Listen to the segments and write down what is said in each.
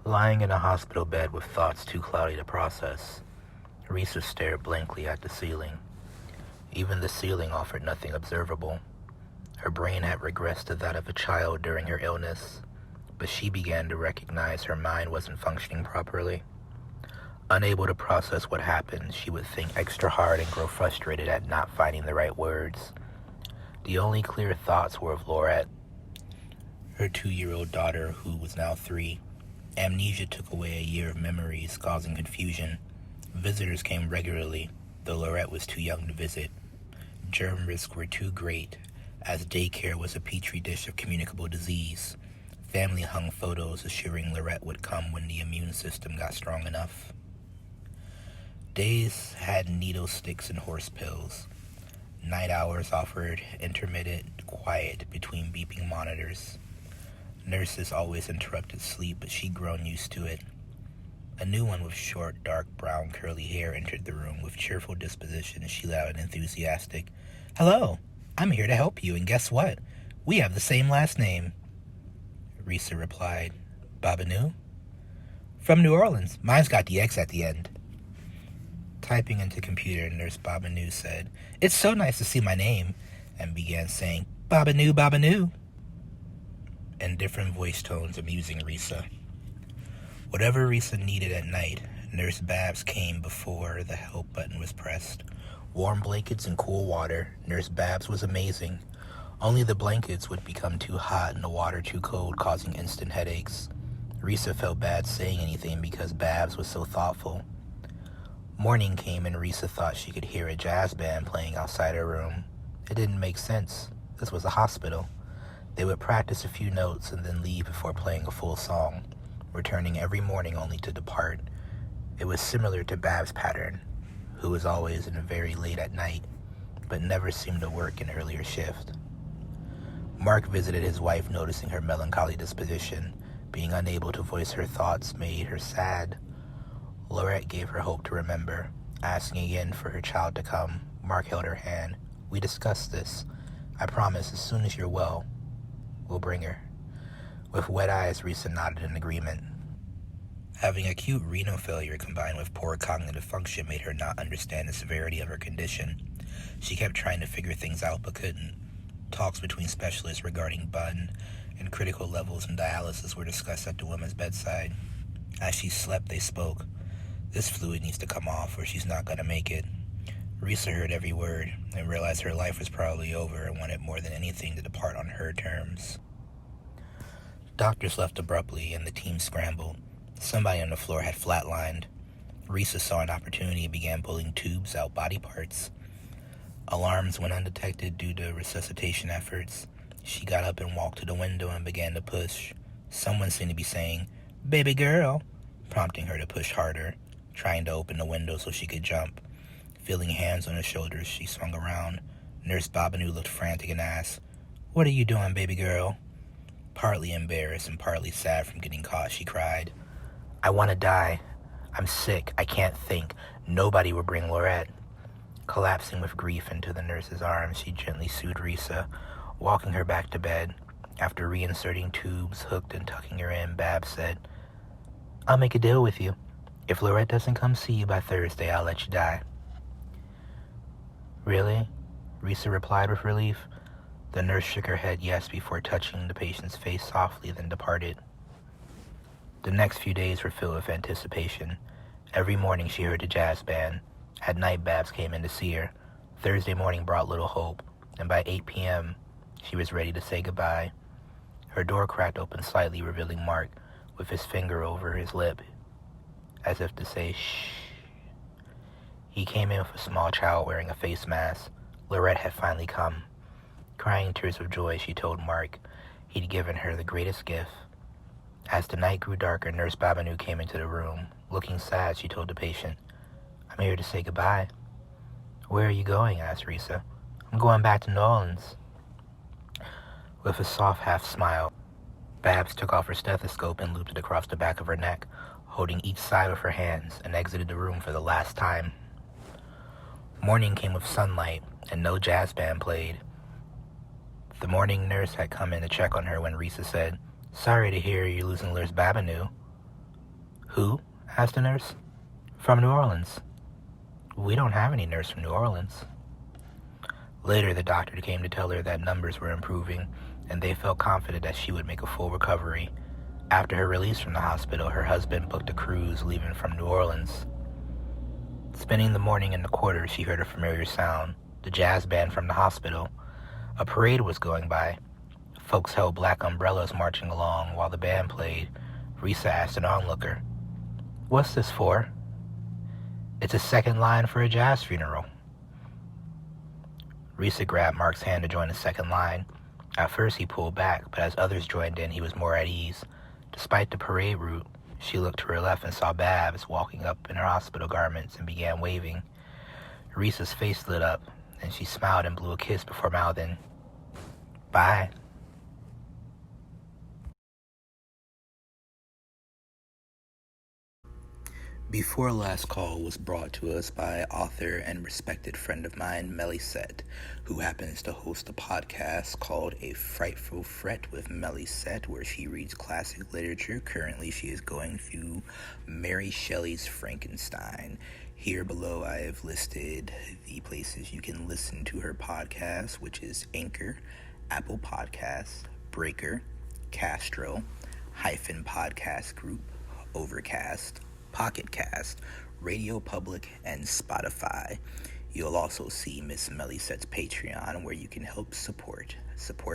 Lying in a hospital bed with thoughts too cloudy to process, Risa stared blankly at the ceiling. Even the ceiling offered nothing observable. Her brain had regressed to that of a child during her illness, but she began to recognize her mind wasn't functioning properly. Unable to process what happened, she would think extra hard and grow frustrated at not finding the right words. The only clear thoughts were of Laurette, her 2-year-old daughter, who was now 3. Amnesia took away a year of memories, causing confusion. Visitors came regularly, though Laurette was too young to visit. Germ risks were too great, as daycare was a petri dish of communicable disease. Family hung photos assuring Laurette would come when the immune system got strong enough. Days had needle sticks and horse pills. Night hours offered intermittent quiet between beeping monitors. Nurses always interrupted sleep, but she'd grown used to it. A new one with short, dark brown, curly hair entered the room. With cheerful disposition, she let out an enthusiastic, "Hello, I'm here to help you, and guess what? We have the same last name." Risa replied, "Babineau?" "From New Orleans. Mine's got the X at the end." Typing into computer, Nurse Babineau said, "It's so nice to see my name," and began saying, "Babineau, Babineau," in different voice tones, amusing Risa. Whatever Risa needed at night, Nurse Babs came before the help button was pressed. Warm blankets and cool water. Nurse Babs was amazing. Only the blankets would become too hot and the water too cold, causing instant headaches. Risa felt bad saying anything because Babs was so thoughtful. Morning came and Risa thought she could hear a jazz band playing outside her room. It didn't make sense. This was a hospital. They would practice a few notes and then leave before playing a full song, returning every morning only to depart. It was similar to Bab's pattern, who was always in very late at night, but never seemed to work an earlier shift. Mark visited his wife, noticing her melancholy disposition. Being unable to voice her thoughts made her sad. Laurette gave her hope to remember. Asking again for her child to come, Mark held her hand. "We discussed this. I promise as soon as you're well, we'll bring her." With wet eyes, Risa nodded in agreement. Having acute renal failure combined with poor cognitive function made her not understand the severity of her condition. She kept trying to figure things out but couldn't. Talks between specialists regarding BUN and critical levels in dialysis were discussed at the woman's bedside. As she slept, they spoke. "This fluid needs to come off or she's not going to make it." Risa heard every word and realized her life was probably over and wanted more than anything to depart on her terms. Doctors left abruptly and the team scrambled. Somebody on the floor had flatlined. Risa saw an opportunity and began pulling tubes out body parts. Alarms went undetected due to resuscitation efforts. She got up and walked to the window and began to push. Someone seemed to be saying, "Baby girl," prompting her to push harder, trying to open the window so she could jump. Feeling hands on her shoulders, she swung around. Nurse Babineau looked frantic and asked, "What are you doing, baby girl?" Partly embarrassed and partly sad from getting caught, she cried, "I want to die. I'm sick. I can't think. Nobody will bring Laurette." Collapsing with grief into the nurse's arms, she gently soothed Risa, walking her back to bed. After reinserting tubes, hooked and tucking her in, Babs said, "I'll make a deal with you. If Laurette doesn't come see you by Thursday, I'll let you die." "Really?" Risa replied with relief. The nurse shook her head yes before touching the patient's face softly, then departed. The next few days were filled with anticipation. Every morning she heard the jazz band. At night, Babs came in to see her. Thursday morning brought little hope, and by 8 p.m., she was ready to say goodbye. Her door cracked open slightly, revealing Mark with his finger over his lip, as if to say, "Shh." He came in with a small child wearing a face mask. Lorette had finally come. Crying tears of joy, she told Mark he'd given her the greatest gift. As the night grew darker, Nurse Babineau came into the room. Looking sad, she told the patient, "I'm here to say goodbye." "Where are you going?" asked Risa. "I'm going back to New Orleans." With a soft half smile, Babs took off her stethoscope and looped it across the back of her neck, holding each side with her hands, and exited the room for the last time. Morning came with sunlight, and no jazz band played. The morning nurse had come in to check on her when Risa said, "Sorry to hear you're losing Nurse Babineau." "Who?" asked the nurse. "From New Orleans." "We don't have any nurse from New Orleans." Later, the doctor came to tell her that numbers were improving, and they felt confident that she would make a full recovery. After her release from the hospital, her husband booked a cruise leaving from New Orleans. Spending the morning in the quarters, she heard a familiar sound, the jazz band from the hospital. A parade was going by. Folks held black umbrellas marching along while the band played. Risa asked an onlooker, "What's this for?" "It's a second line for a jazz funeral." Risa grabbed Mark's hand to join the second line. At first he pulled back, but as others joined in, he was more at ease. Despite the parade route, she looked to her left and saw Babs walking up in her hospital garments and began waving. Risa's face lit up, and she smiled and blew a kiss before mouthing, "Bye." Before Last Call was brought to us by author and respected friend of mine, Melysette, who happens to host a podcast called A Frightful Fret with Melysette, where she reads classic literature. Currently, she is going through Mary Shelley's Frankenstein. Here below, I have listed the places you can listen to her podcast, which is Anchor, Apple Podcasts, Breaker, Castro, Hyphen Podcast Group, Overcast, Pocket Cast, Radio Public, and Spotify. You'll also see Miss Melysette's Patreon, where you can help support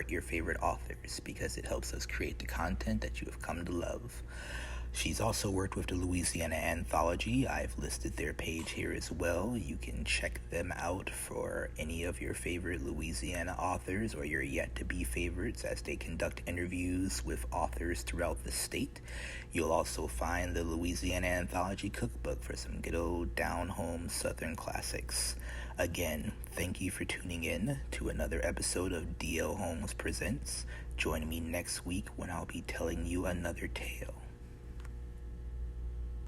your favorite authors, because it helps us create the content that you have come to love. She's also worked with the Louisiana Anthology. I've listed their page here as well. You can check them out for any of your favorite Louisiana authors or your yet-to-be favorites as they conduct interviews with authors throughout the state. You'll also find the Louisiana Anthology cookbook for some good old down-home Southern classics. Again, thank you for tuning in to another episode of D.L. Holmes Presents. Join me next week when I'll be telling you another tale.